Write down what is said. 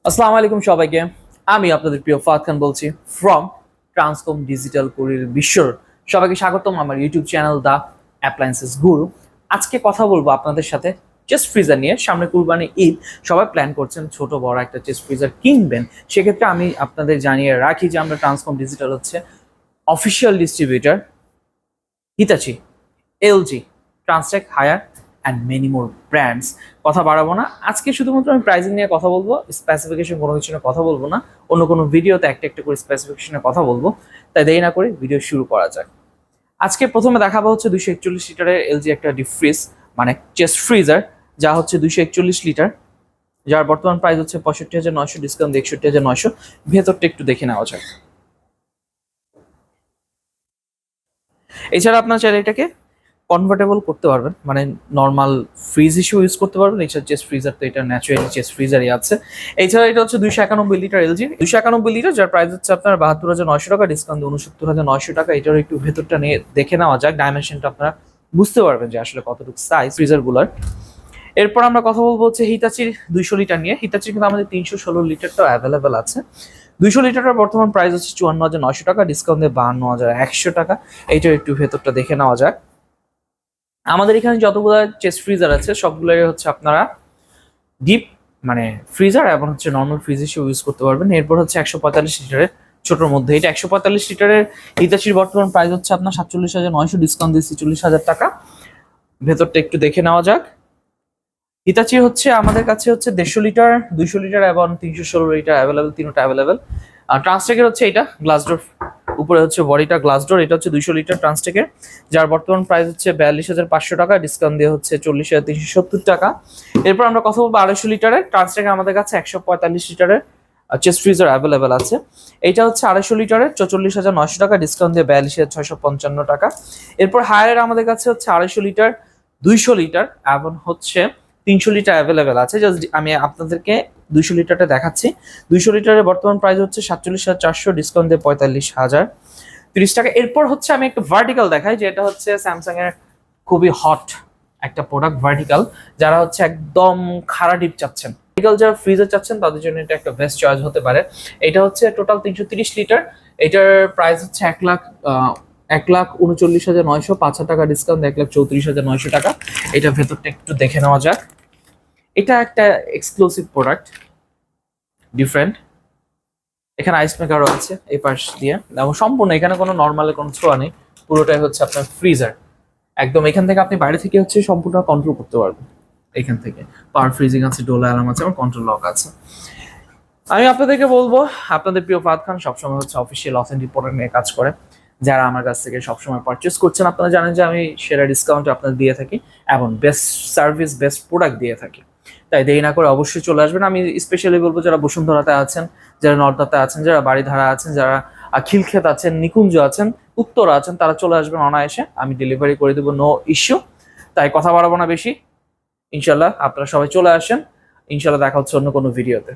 আসসালামু আলাইকুম সবাইকে। আমি আপনাদের প্রিয় ফাদ খান বলছি ফ্রম ট্রান্সকম ডিজিটাল কুরির বিশ্বর। সবাইকে স্বাগতম আমার ইউটিউব চ্যানেল দ্য অ্যাপ্লায়েন্সেস গুরু। আজকে কথা বলবো আপনাদের সাথে চেস্ট ফ্রিজার নিয়ে। সামনে কুরবানি ঈদ, সবাই প্ল্যান করছেন ছোট বড় একটা চেস্ট ফ্রিজার কিনবেন। সেক্ষেত্রে আমি আপনাদের জানিয়ে রাখি যে আমরা ট্রান্সকম ডিজিটাল হচ্ছে official distributor Hitachi, LG, Transtech, Haier and many more brands. কথা বাড়াবো না, আজকে শুধুমাত্র আমি প্রাইসিং নিয়ে কথা বলবো, স্পেসিফিকেশন কোনো কিছু নিয়ে কথা বলবো না। অন্য কোনো ভিডিওতে একটা একটা করে স্পেসিফিকেশনে কথা বলবো। তাই দেরি না করে ভিডিও শুরু করা যাক। আজকে প্রথমে দেখাবো হচ্ছে 241 লিটারের এলজি একটা ডিপ ফ্রিজ, মানে চেস্ট ফ্রিজার, যা হচ্ছে 241 লিটার, যার বর্তমান প্রাইস হচ্ছে 65,900, ডিসকাউন্ট 61,900। ভেতরটা একটু দেখে নেওয়া যাক। এছাড়া আপনার চাইলে এটাকে কনভার্টেবল করতে পারবেন, মানে নর্মাল ফ্রিজ হিসেবে ইউজ করতে পারবেন। এছাড়া চেস্ট ফ্রিজার তো এটা ন্যাচারালি চেস্ট ফ্রিজারই আছে। এছাড়া এটা হচ্ছে 291 লিটার এলজি, 291 লিটার, যার প্রাইস হচ্ছে আপনার 72,900 টাকা, ডিসকাউন্ট 69,900 টাকা। এটার একটু ভেতরটা নিয়ে দেখে নেওয়া যাক, ডাইমেনশনটা আপনারা বুঝতে পারবেন যে আসলে কতটুকু সাইজ ফ্রিজারগুলোর। এরপর আমরা কথা বলবো হচ্ছে হিতাচির 200 লিটার নিয়ে। হিতাচির কিন্তু আমাদের 316 লিটারটাও অ্যাভেলেবেল আছে। 200 লিটারের বর্তমান প্রাইস হচ্ছে 54,900 টাকা, ডিসকাউন্ট দিয়ে 52,100 টাকা। এইটার একটু ভেতরটা দেখে নেওয়া যাক। আমাদের এখানে যতগুলো চেস্ট ফ্রিজার আছে সবগুলোই হচ্ছে আপনারা ডিপ, মানে ফ্রিজার এবং হচ্ছে নর্মাল ফ্রিজ হিসেবে ইউজ করতে পারবেন। এরপর হচ্ছে 145 লিটারের ছোটোর মধ্যে, এটা 145 লিটারের হিতাচির বর্তমান প্রাইস হচ্ছে আপনার 47,900, ডিসকাউন্ট দিয়ে 46,000 টাকা। ভেতরটা একটু দেখে নেওয়া যাক। হিতাচি হচ্ছে আমাদের কাছে হচ্ছে 150 লিটার, 200 লিটার এবং 316 লিটার অ্যাভেলেবেল, তিনটা অ্যাভেলেবেল। আর ট্রান্সটেকের হচ্ছে এটা গ্লাস ডোর, উপরে হচ্ছে বডিটা গ্লাস ডোর। এটা হচ্ছে 200 লিটার ট্রান্সটেকের, যার বর্তমান প্রাইস হচ্ছে 42,500 টাকা, ডিসকাউন্ট দিয়ে হচ্ছে 40,370 টাকা। এরপর আমরা কথা বলবো 250 লিটারের ট্রান্সটেক। আমাদের কাছে 145 লিটারের চেস্ট ফ্রিজার অ্যাভেলেবেল আছে। এটা হচ্ছে 250 লিটারের, 44,900 টাকা, ডিসকাউন্ট দিয়ে 42,655 টাকা। এরপর হায়ারের আমাদের কাছে হচ্ছে 250 লিটার, 200 লিটার এবং হচ্ছে 300 লিটার অ্যাভেলেবেল আছে। জাস্ট আমি আপনাদেরকে 200 লিটারটা দেখাচ্ছি। 200 লিটারের বর্তমান প্রাইস হচ্ছে 47,400, ডিসকাউন্ট দিয়ে 45,030 টাকা। এরপর হচ্ছে আমি একটা ভার্টিক্যাল দেখাই, যেটা হচ্ছে স্যামসাং এর খুবই হট একটা প্রোডাক্ট ভার্টিক্যাল। যারা হচ্ছে একদম খাড়া ডিপ চাচ্ছেন, ভার্টিক্যাল যারা ফ্রিজার চাচ্ছেন তাদের জন্য এটা একটা বেস্ট চয়েস হতে পারে। এটা হচ্ছে টোটাল 330 লিটার। এটার প্রাইস হচ্ছে 1,39,900, 5,000 টাকা ডিসকাউন্ট, 1,34,900 টাকা। এটা ভেতরটা একটু দেখে নেওয়া যাক। এটা একটা এক্সক্লুসিভ প্রোডাক্ট, ডিফারেন্ট। এখানে আইস মেকারও আছে এই পাশ দিয়ে, এবং সম্পূর্ণ এখানে কোনো নর্মালের কোনো ছোঁয়া নেই, পুরোটাই হচ্ছে আপনার ফ্রিজার। একদম এখান থেকে আপনি বাইরে থেকে হচ্ছে সম্পূর্ণ কন্ট্রোল করতে পারবেন। এখান থেকে পাওয়ার ফ্রিজিং আছে, ডোল অ্যালার্ম আছে, এবং কন্ট্রোল লক আছে। আমি আপনাদেরকে বলবো, আপনাদের প্রিয় ফাদ খান সবসময় হচ্ছে অফিসিয়াল অথেন্টিক প্রোডাক্ট নিয়ে কাজ করে। যারা আমার কাছ থেকে সবসময় পারচেস করছেন, আপনারা জানেন যে আমি সেরা ডিসকাউন্ট আপনাদের দিয়ে থাকি এবং বেস্ট সার্ভিস, বেস্ট প্রোডাক্ট দিয়ে থাকি। তাই দেরি না করে অবশ্যই চলে আসবেন। আমি স্পেশালি বলবো যারা বসুন্ধরাতে আছেন, যারা নর্দাতে আছেন, যারা বাড়িধারা আছেন, যারা খিলক্ষেত আছেন, নিকুঞ্জ আছেন, উত্তরা আছেন, তারা চলে আসবেন অনায়াসে। আমি ডেলিভারি করে দেবো, নো ইস্যু। তাই কথা বাড়াবো না বেশি। ইনশাল্লাহ আপনারা সবাই চলে আসেন। ইনশাল্লাহ দেখা হচ্ছে অন্য কোনো ভিডিওতে।